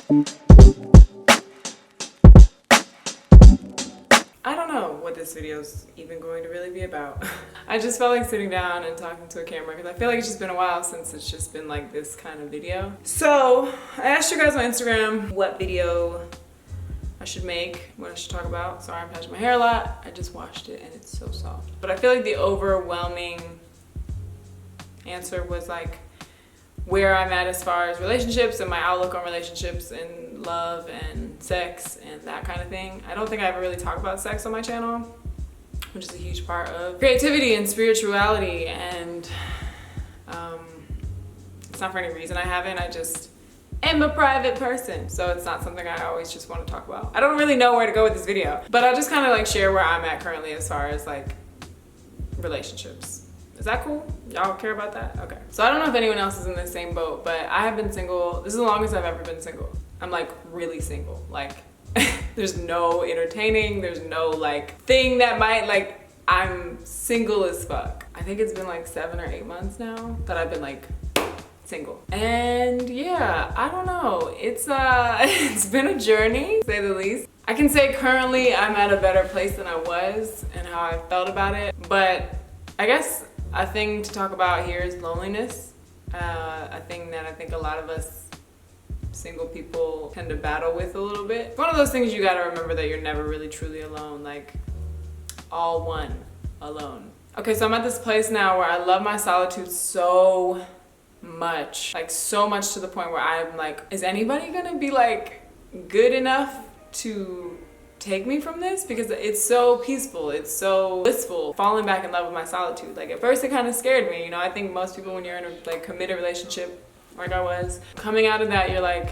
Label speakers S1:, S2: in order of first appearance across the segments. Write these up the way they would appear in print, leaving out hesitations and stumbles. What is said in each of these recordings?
S1: I don't know what this video is even going to really be about. I just felt like sitting down and talking to a camera because I feel like it's just been a while since it's just been like this kind of video. So I asked you guys on Instagram what video I should make, what I should talk about. Sorry, I'm touching my hair a lot. I just washed it and it's so soft. But I feel like the overwhelming answer was like where I'm at as far as relationships and my outlook on relationships and love and sex and that kind of thing. I don't think I ever really talk about sex on my channel, which is a huge part of creativity and spirituality, and it's not for any reason I haven't. I just am a private person, so it's not something I always just want to talk about. I don't really know where to go with this video, but I'll just kind of like share where I'm at currently as far as like relationships. Is that cool? Y'all care about that? Okay. So I don't know if anyone else is in the same boat, but I have been single. This is the longest I've ever been single. I'm like really single. Like there's no entertaining. There's no like thing that might like, I'm single as fuck. I think it's been like 7 or 8 months now that I've been like single. And yeah, I don't know. It's it's been a journey, to say the least. I can say currently I'm at a better place than I was and how I felt about it. But I guess a thing to talk about here is loneliness. A thing that I think a lot of us single people tend to battle with a little bit. It's one of those things you gotta remember that you're never really truly alone, like all one, alone. Okay, so I'm at this place now where I love my solitude so much, like so much to the point where I'm like, is anybody gonna be like good enough to take me from this? Because it's so peaceful, it's so blissful, falling back in love with my solitude. Like at first it kind of scared me, you know. I think most people when you're in a like committed relationship like I was, coming out of that you're like,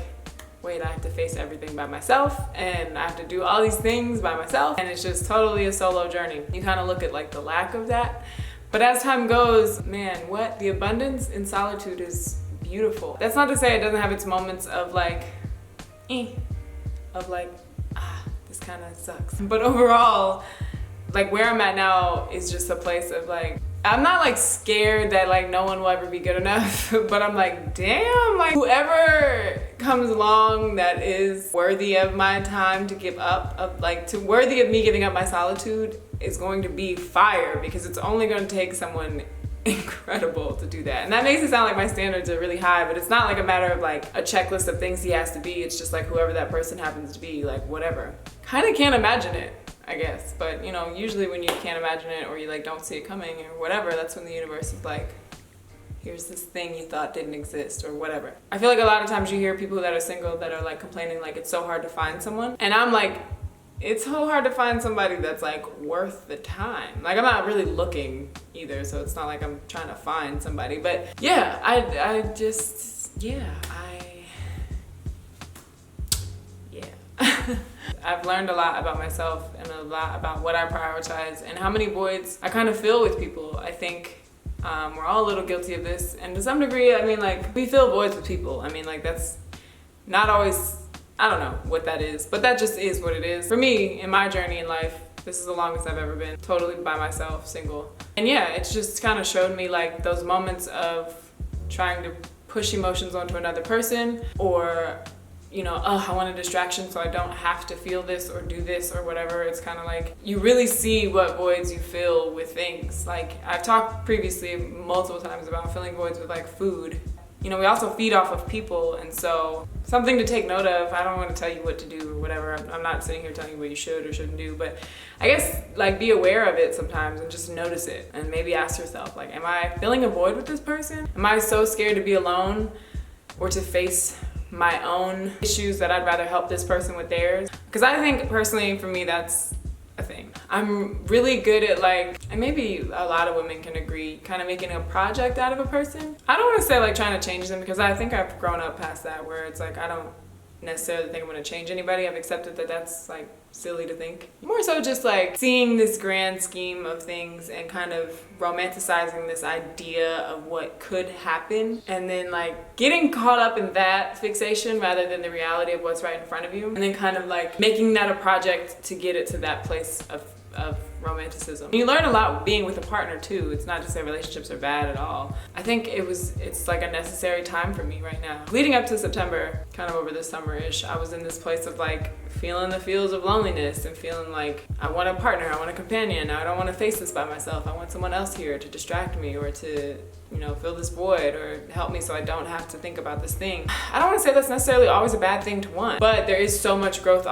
S1: wait, I have to face everything by myself and I have to do all these things by myself, and it's just totally a solo journey. You kind of look at like the lack of that, but as time goes, man, what the abundance in solitude is beautiful. That's not to say it doesn't have its moments of like this kind of sucks. But overall, like where I'm at now is just a place of like, I'm not like scared that like no one will ever be good enough, but I'm like, damn, like whoever comes along that is worthy of my time to give up, of like to worthy of me giving up my solitude is going to be fire, because it's only going to take someone incredible to do that. And that makes it sound like my standards are really high, but it's not like a matter of like a checklist of things he has to be. It's just like whoever that person happens to be, like whatever. Kind of can't imagine it, I guess, but you know, usually when you can't imagine it or you like don't see it coming or whatever, that's when the universe is like, here's this thing you thought didn't exist or whatever. I feel like a lot of times you hear people that are single that are like complaining like it's so hard to find someone, and I'm like, it's so hard to find somebody that's like worth the time. Like I'm not really looking either, so it's not like I'm trying to find somebody, but yeah, I just, yeah. I've learned a lot about myself and a lot about what I prioritize and how many voids I kind of fill with people. I think we're all a little guilty of this, and to some degree, I mean, like we fill voids with people. I mean, like that's not always, I don't know what that is, but that just is what it is. For me, in my journey in life, this is the longest I've ever been totally by myself, single. And yeah, it's just kind of showed me like those moments of trying to push emotions onto another person, or you know, oh, I want a distraction so I don't have to feel this or do this or whatever. It's kind of like you really see what voids you fill with things. Like I've talked previously multiple times about filling voids with like food. You know, we also feed off of people, and so something to take note of. I don't want to tell you what to do or whatever. I'm not sitting here telling you what you should or shouldn't do, but I guess like be aware of it sometimes and just notice it, and maybe ask yourself like, am I filling a void with this person? Am I so scared to be alone or to face my own issues that I'd rather help this person with theirs? Because I think personally for me that's a thing. I'm really good at like, and maybe a lot of women can agree, kind of making a project out of a person. I don't want to say like trying to change them, because I think I've grown up past that where it's like I don't necessarily think I'm going to change anybody. I've accepted that that's like silly to think. More so just like seeing this grand scheme of things and kind of romanticizing this idea of what could happen, and then like getting caught up in that fixation rather than the reality of what's right in front of you, and then kind of like making that a project to get it to that place of of romanticism. You learn a lot being with a partner too. It's not just that relationships are bad at all. I think it's like a necessary time for me right now. Leading up to September, kind of over this summer-ish, I was in this place of like feeling the feels of loneliness and feeling like I want a partner, I want a companion. I don't want to face this by myself. I want someone else here to distract me or to, you know, fill this void or help me so I don't have to think about this thing. I don't want to say that's necessarily always a bad thing to want, but there is so much growth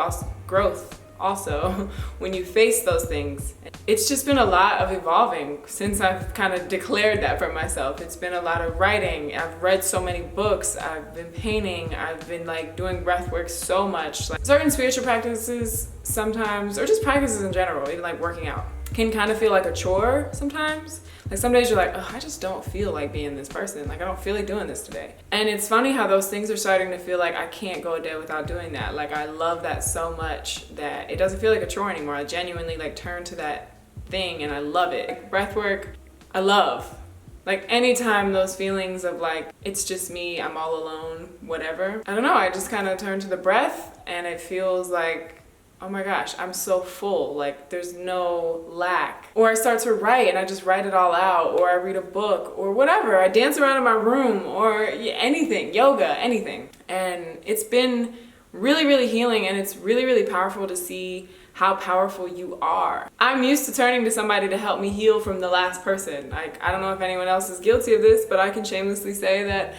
S1: also when you face those things. It's just been a lot of evolving since I've kind of declared that for myself. It's been a lot of writing. I've read so many books. I've been painting. I've been like doing breath work so much. Like certain spiritual practices sometimes, or just practices in general, even like working out, can kind of feel like a chore sometimes. Like some days you're like, oh, I just don't feel like being this person. Like I don't feel like doing this today. And it's funny how those things are starting to feel like I can't go a day without doing that. Like I love that so much that it doesn't feel like a chore anymore. I genuinely like turn to that thing and I love it. Like, breath work, I love. Like anytime those feelings of like, it's just me, I'm all alone, whatever. I don't know, I just kind of turn to the breath and it feels like, oh my gosh, I'm so full, like there's no lack. Or I start to write and I just write it all out, or I read a book or whatever. I dance around in my room or anything, yoga, anything. And it's been really, really healing, and it's really, really powerful to see how powerful you are. I'm used to turning to somebody to help me heal from the last person. Like, I don't know if anyone else is guilty of this, but I can shamelessly say that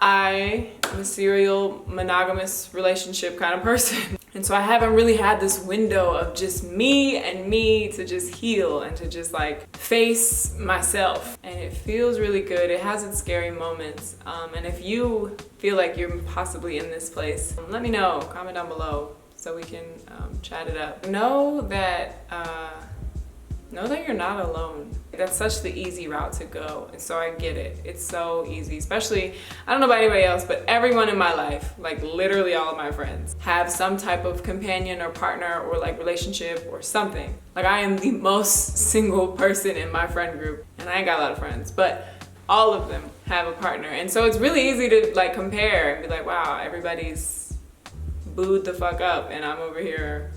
S1: I am a serial monogamous relationship kind of person. And so I haven't really had this window of just me and me to just heal and to just like face myself. And it feels really good. It has its scary moments. And if you feel like you're possibly in this place, let me know, comment down below so we can chat it up. Know that you're not alone. That's such the easy route to go, and so I get it. It's so easy, especially, I don't know about anybody else, but everyone in my life, like literally all of my friends, have some type of companion or partner or like relationship or something. Like I am the most single person in my friend group, and I ain't got a lot of friends, but all of them have a partner. And so it's really easy to like compare and be like, wow, everybody's booed the fuck up and I'm over here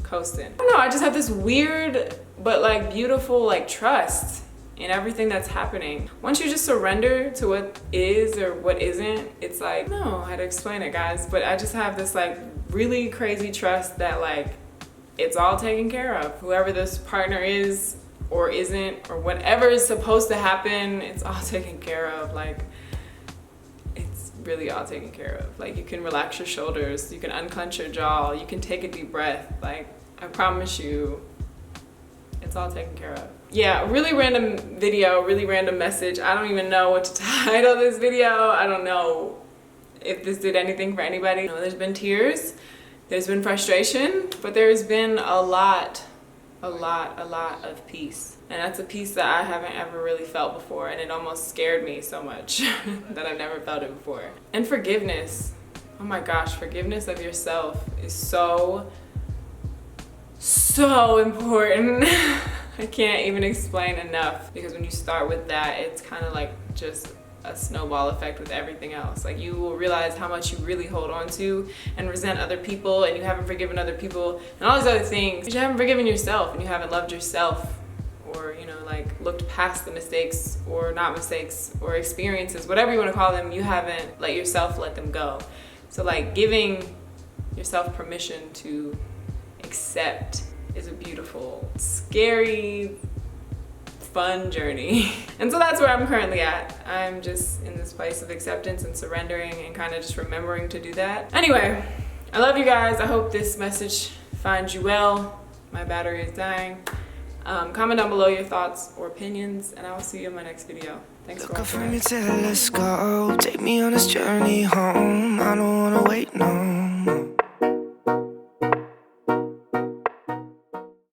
S1: coasting. I don't know, I just have this weird but like beautiful like trust in everything that's happening. Once you just surrender to what is or what isn't, it's like, I don't know how to explain it, guys, but I just have this like really crazy trust that like it's all taken care of. Whoever this partner is or isn't or whatever is supposed to happen, it's all taken care of. Like it's really all taken care of. Like you can relax your shoulders, you can unclench your jaw, you can take a deep breath. Like I promise you, it's all taken care of. Yeah, really random video, really random message. I don't even know what to title this video. I don't know if this did anything for anybody. You know, there's been tears, there's been frustration, but there's been a lot of peace. And that's a peace that I haven't ever really felt before, and it almost scared me so much that I've never felt it before. And forgiveness. Oh my gosh, forgiveness of yourself is so important. I can't even explain enough, because when you start with that, it's kind of like just a snowball effect with everything else. Like you will realize how much you really hold on to and resent other people, and you haven't forgiven other people and all these other things. You haven't forgiven yourself, and you haven't loved yourself, or you know, like looked past the mistakes or not mistakes or experiences, whatever you want to call them. You haven't let yourself let them go. So like giving yourself permission to accept is a beautiful, scary, fun journey. And so that's where I'm currently at. I'm just in this place of acceptance and surrendering and kind of just remembering to do that. Anyway, I love you guys. I hope this message finds you well. My battery is dying. Comment down below your thoughts or opinions, and I will see you in my next video. Thanks for watching.
S2: Let's go. Take me on this journey home. I know